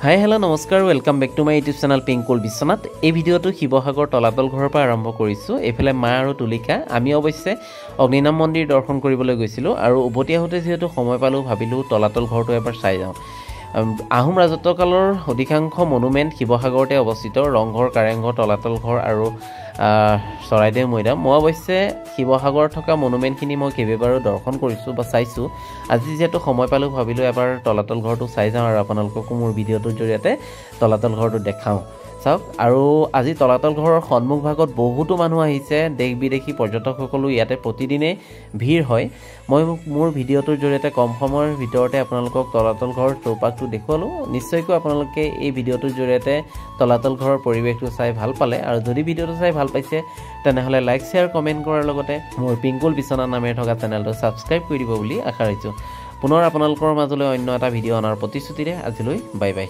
হাই hello' নমস্কাৰ welcome back to my YouTube channel Pinkul Biswanath. এই ভিডিঅ'টো শিৱসাগৰ তলাতল ঘৰৰ পৰা আৰম্ভ কৰিছোঁ। এইফালে মা আৰু তুলিকা আমি অৱশ্যে অগ্নিনাম মন্দিৰ দৰ্শন কৰিবলৈ গৈছিলোঁ আৰু উভতি আহোঁতে যিহেতু সময় পালোঁ ভাবিলোঁ তলাতল ঘৰটো এবাৰ চাই যাওঁ। আহোম ৰাজত্বকালৰ অধিকাংশ মনুমেণ্ট শিৱসাগৰতে অৱস্থিত, ৰংঘৰ, কাৰেংঘৰ, তলাতল ঘৰ আৰু চৰাইদেউ মৈদাম। মই অৱশ্যে শিৱসাগৰত থকা মনুমেণ্টখিনি মই কেইবাবাৰো দৰ্শন কৰিছোঁ বা চাইছোঁ। আজি যিহেতু সময় পালোঁ ভাবিলোঁ এবাৰ তলাতল ঘৰটো চাই যাওঁ আৰু আপোনালোককো মোৰ ভিডিঅ'টোৰ জৰিয়তে তলাতল ঘৰটো দেখাওঁ। চাওক, আৰু আজি তলাতল ঘৰৰ সন্মুখ ভাগত বহুতো মানুহ আহিছে, দেশ বিদেশী পৰ্যটকসকলো ইয়াতে প্ৰতিদিনে ভিৰ হয়। মই মোৰ ভিডিঅ'টোৰ জৰিয়তে কম সময়ৰ ভিতৰতে আপোনালোকক তলাতল ঘৰৰ চৌপাশটো দেখুৱালোঁ। নিশ্চয়কৈ আপোনালোকে এই ভিডিঅ'টোৰ জৰিয়তে তলাতল ঘৰৰ পৰিৱেশটো চাই ভাল পালে, আৰু যদি ভিডিঅ'টো চাই ভাল পাইছে তেনেহ'লে লাইক, শ্বেয়াৰ, কমেণ্ট কৰাৰ লগতে মোৰ পিংকুল বিশ্বনাথ নামেৰে থকা চেনেলটো ছাবস্ক্ৰাইব কৰি দিব বুলি আশা ৰাখিছোঁ। পুনৰ আপোনালোকৰ মাজলৈ অন্য এটা ভিডিঅ' অনাৰ প্ৰতিশ্ৰুতিৰে আজিলৈ বাই বাই।